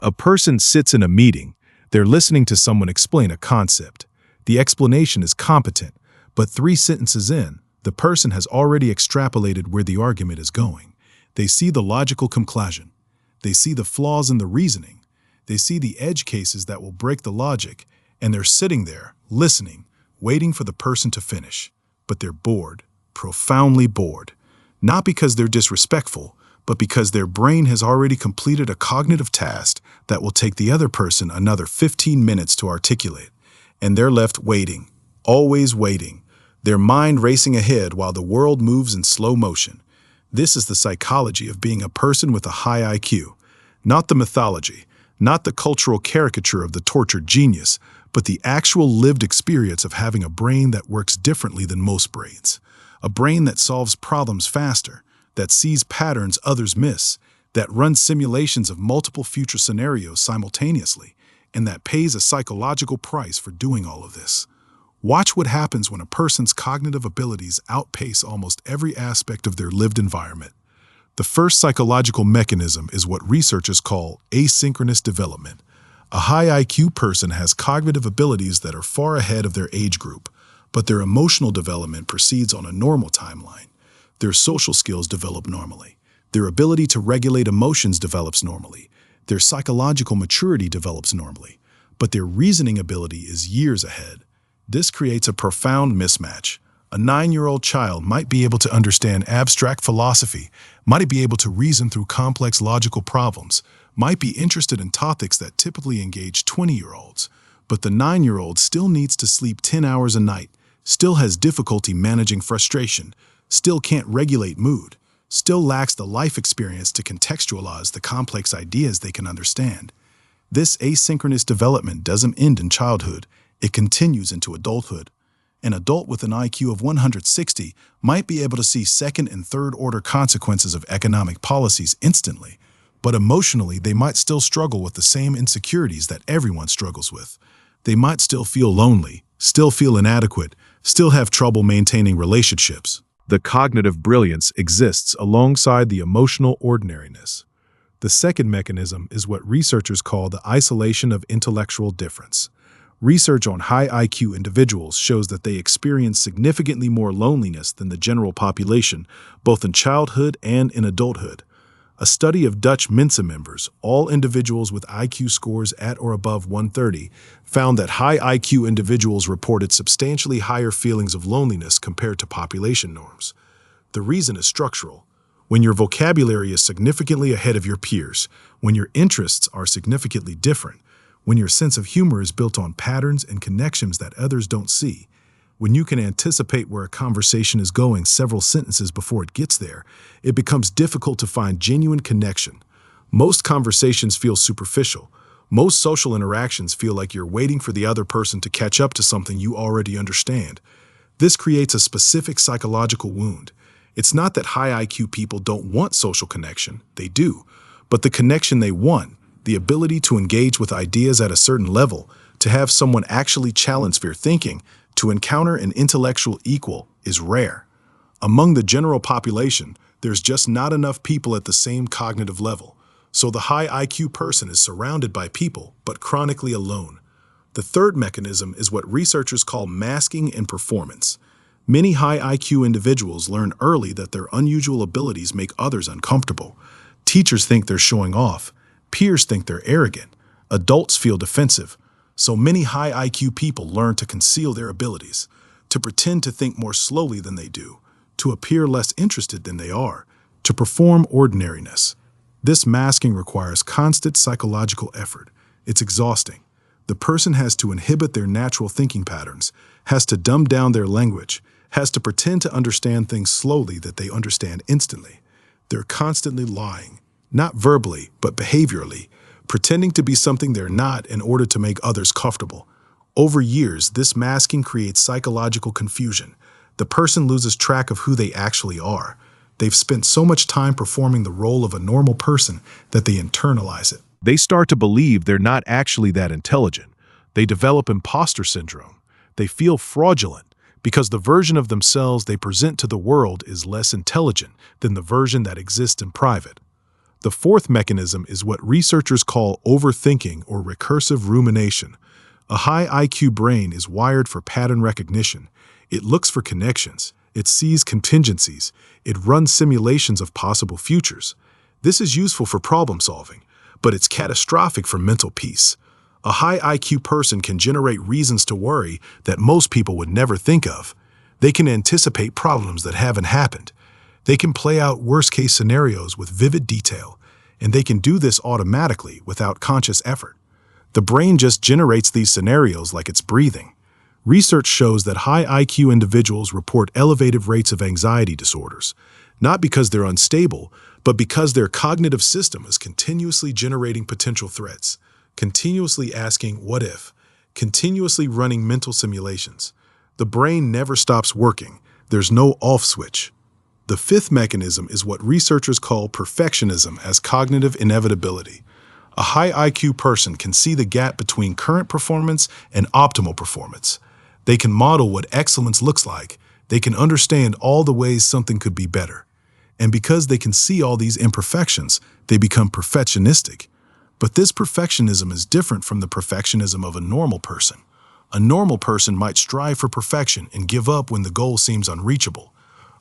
A person sits in a meeting. They're listening to someone explain a concept. The explanation is competent, but 3 sentences in, the person has already extrapolated where the argument is going. They see the logical conclusion. They see the flaws in the reasoning. They see the edge cases that will break the logic, and they're sitting there, listening, waiting for the person to finish. But they're bored, profoundly bored. Not because they're disrespectful, but because their brain has already completed a cognitive task that will take the other person another 15 minutes to articulate. And they're left waiting, always waiting, their mind racing ahead while the world moves in slow motion. This is the psychology of being a person with a high IQ. Not the mythology, not the cultural caricature of the tortured genius, but the actual lived experience of having a brain that works differently than most brains. A brain that solves problems faster, that sees patterns others miss, that runs simulations of multiple future scenarios simultaneously, and that pays a psychological price for doing all of this. Watch what happens when a person's cognitive abilities outpace almost every aspect of their lived environment. The first psychological mechanism is what researchers call asynchronous development. A high IQ person has cognitive abilities that are far ahead of their age group, but their emotional development proceeds on a normal timeline. Their social skills develop normally. Their ability to regulate emotions develops normally. Their psychological maturity develops normally, but their reasoning ability is years ahead. This creates a profound mismatch. A 9-year-old child might be able to understand abstract philosophy, might be able to reason through complex logical problems, might be interested in topics that typically engage 20-year-olds, but the 9-year-old still needs to sleep 10 hours a night, still has difficulty managing frustration, still can't regulate mood, still lacks the life experience to contextualize the complex ideas they can understand. This asynchronous development doesn't end in childhood, it continues into adulthood. An adult with an IQ of 160 might be able to see second and third order consequences of economic policies instantly, but emotionally they might still struggle with the same insecurities that everyone struggles with. They might still feel lonely, still feel inadequate, still have trouble maintaining relationships. The cognitive brilliance exists alongside the emotional ordinariness. The second mechanism is what researchers call the isolation of intellectual difference. Research on high IQ individuals shows that they experience significantly more loneliness than the general population, both in childhood and in adulthood. A study of Dutch Mensa members, all individuals with IQ scores at or above 130, found that high IQ individuals reported substantially higher feelings of loneliness compared to population norms. The reason is structural. When your vocabulary is significantly ahead of your peers, when your interests are significantly different, when your sense of humor is built on patterns and connections that others don't see, when you can anticipate where a conversation is going several sentences before it gets there, it becomes difficult to find genuine connection. Most conversations feel superficial. Most social interactions feel like you're waiting for the other person to catch up to something you already understand. This creates a specific psychological wound. It's not that high IQ people don't want social connection, they do, but the connection they want, the ability to engage with ideas at a certain level, to have someone actually challenge their thinking, to encounter an intellectual equal, is rare. Among the general population, there's just not enough people at the same cognitive level, so the high IQ person is surrounded by people, but chronically alone. The third mechanism is what researchers call masking and performance. Many high IQ individuals learn early that their unusual abilities make others uncomfortable. Teachers think they're showing off. Peers think they're arrogant. Adults feel defensive. So many high IQ people learn to conceal their abilities, to pretend to think more slowly than they do, to appear less interested than they are, to perform ordinariness. This masking requires constant psychological effort. It's exhausting. The person has to inhibit their natural thinking patterns, has to dumb down their language, has to pretend to understand things slowly that they understand instantly. They're constantly lying. Not verbally, but behaviorally, pretending to be something they're not in order to make others comfortable. Over years, this masking creates psychological confusion. The person loses track of who they actually are. They've spent so much time performing the role of a normal person that they internalize it. They start to believe they're not actually that intelligent. They develop imposter syndrome. They feel fraudulent because the version of themselves they present to the world is less intelligent than the version that exists in private. The fourth mechanism is what researchers call overthinking or recursive rumination. A high IQ brain is wired for pattern recognition. It looks for connections. It sees contingencies. It runs simulations of possible futures. This is useful for problem solving, but it's catastrophic for mental peace. A high IQ person can generate reasons to worry that most people would never think of. They can anticipate problems that haven't happened. They can play out worst-case scenarios with vivid detail, and they can do this automatically without conscious effort. The brain just generates these scenarios like it's breathing. Research shows that high IQ individuals report elevated rates of anxiety disorders, not because they're unstable, but because their cognitive system is continuously generating potential threats, continuously asking what if, continuously running mental simulations. The brain never stops working. There's no off switch. The fifth mechanism is what researchers call perfectionism as cognitive inevitability. A high IQ person can see the gap between current performance and optimal performance. They can model what excellence looks like. They can understand all the ways something could be better. And because they can see all these imperfections, they become perfectionistic. But this perfectionism is different from the perfectionism of a normal person. A normal person might strive for perfection and give up when the goal seems unreachable.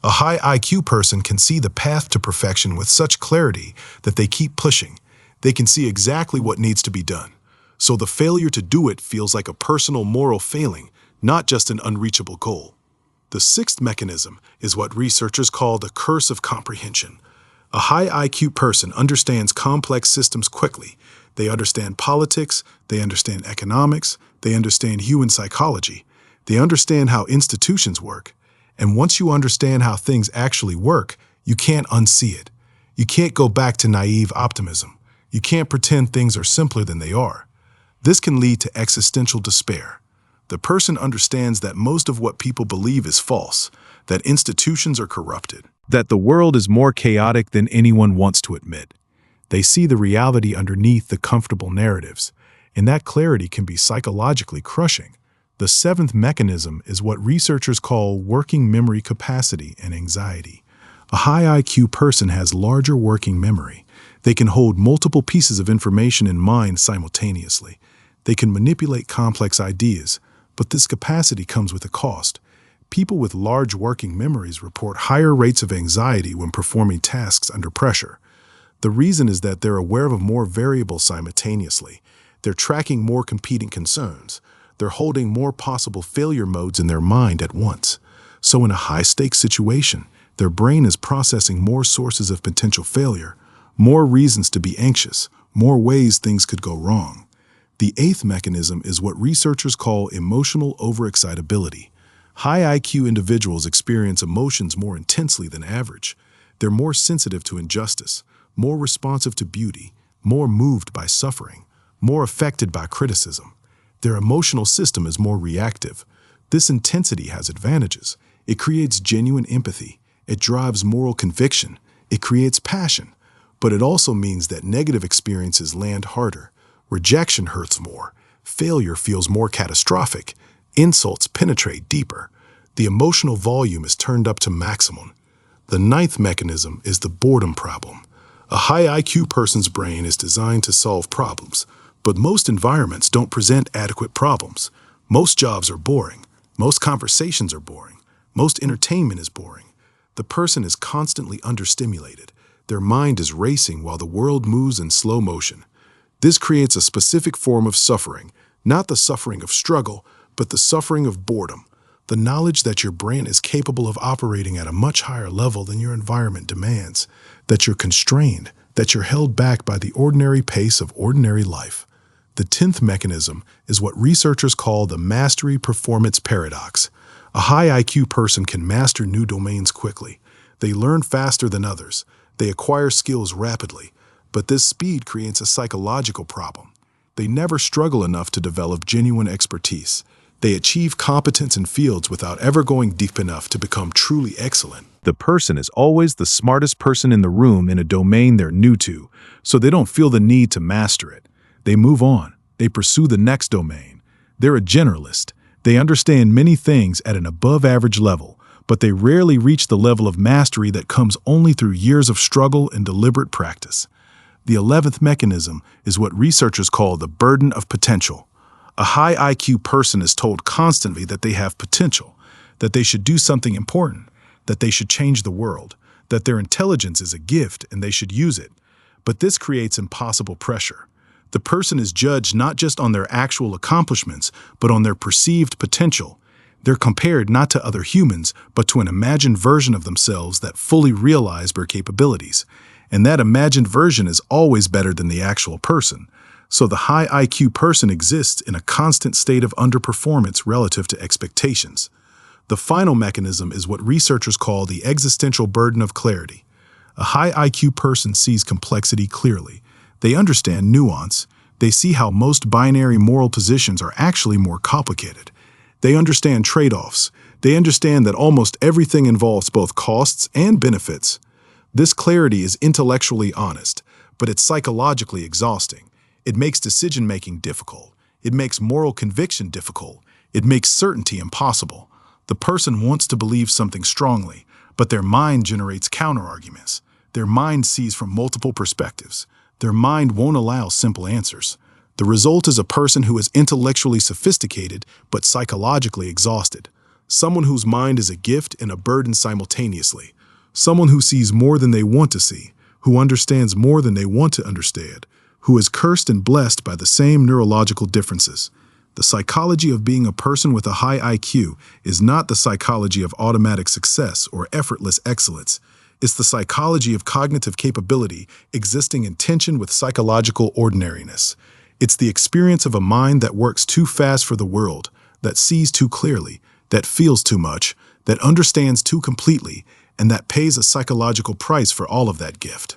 A high IQ person can see the path to perfection with such clarity that they keep pushing. They can see exactly what needs to be done. So the failure to do it feels like a personal moral failing, not just an unreachable goal. The sixth mechanism is what researchers call the curse of comprehension. A high IQ person understands complex systems quickly. They understand politics, they understand economics, they understand human psychology, they understand how institutions work. And once you understand how things actually work, you can't unsee it. You can't go back to naive optimism. You can't pretend things are simpler than they are. This can lead to existential despair. The person understands that most of what people believe is false, that institutions are corrupted, that the world is more chaotic than anyone wants to admit. They see the reality underneath the comfortable narratives, and that clarity can be psychologically crushing. The seventh mechanism is what researchers call working memory capacity and anxiety. A high IQ person has larger working memory. They can hold multiple pieces of information in mind simultaneously. They can manipulate complex ideas, but this capacity comes with a cost. People with large working memories report higher rates of anxiety when performing tasks under pressure. The reason is that they're aware of more variables simultaneously. They're tracking more competing concerns. They're holding more possible failure modes in their mind at once. So in a high-stakes situation, their brain is processing more sources of potential failure, more reasons to be anxious, more ways things could go wrong. The eighth mechanism is what researchers call emotional overexcitability. High IQ individuals experience emotions more intensely than average. They're more sensitive to injustice, more responsive to beauty, more moved by suffering, more affected by criticism. Their emotional system is more reactive. This intensity has advantages. It creates genuine empathy. It drives moral conviction. It creates passion. But it also means that negative experiences land harder. Rejection hurts more. Failure feels more catastrophic. Insults penetrate deeper. The emotional volume is turned up to maximum. The ninth mechanism is the boredom problem. A high IQ person's brain is designed to solve problems, but most environments don't present adequate problems. Most jobs are boring. Most conversations are boring. Most entertainment is boring. The person is constantly understimulated. Their mind is racing while the world moves in slow motion. This creates a specific form of suffering, not the suffering of struggle, but the suffering of boredom, the knowledge that your brain is capable of operating at a much higher level than your environment demands, that you're constrained, that you're held back by the ordinary pace of ordinary life. The 10th mechanism is what researchers call the mastery performance paradox. A high IQ person can master new domains quickly. They learn faster than others. They acquire skills rapidly, but this speed creates a psychological problem. They never struggle enough to develop genuine expertise. They achieve competence in fields without ever going deep enough to become truly excellent. The person is always the smartest person in the room in a domain they're new to, so they don't feel the need to master it. They move on. They pursue the next domain. They're a generalist. They understand many things at an above-average level, but they rarely reach the level of mastery that comes only through years of struggle and deliberate practice. The 11th mechanism is what researchers call the burden of potential. A high IQ person is told constantly that they have potential, that they should do something important, that they should change the world, that their intelligence is a gift and they should use it. But this creates impossible pressure. The person is judged not just on their actual accomplishments, but on their perceived potential. They're compared not to other humans, but to an imagined version of themselves that fully realize their capabilities. And that imagined version is always better than the actual person. So the high IQ person exists in a constant state of underperformance relative to expectations. The final mechanism is what researchers call the existential burden of clarity. A high IQ person sees complexity clearly. They understand nuance. They see how most binary moral positions are actually more complicated. They understand trade-offs. They understand that almost everything involves both costs and benefits. This clarity is intellectually honest, but it's psychologically exhausting. It makes decision-making difficult. It makes moral conviction difficult. It makes certainty impossible. The person wants to believe something strongly, but their mind generates counterarguments. Their mind sees from multiple perspectives. Their mind won't allow simple answers. The result is a person who is intellectually sophisticated but psychologically exhausted. Someone whose mind is a gift and a burden simultaneously. Someone who sees more than they want to see, who understands more than they want to understand, who is cursed and blessed by the same neurological differences. The psychology of being a person with a high IQ is not the psychology of automatic success or effortless excellence. It's the psychology of cognitive capability existing in tension with psychological ordinariness. It's the experience of a mind that works too fast for the world, that sees too clearly, that feels too much, that understands too completely, and that pays a psychological price for all of that gift.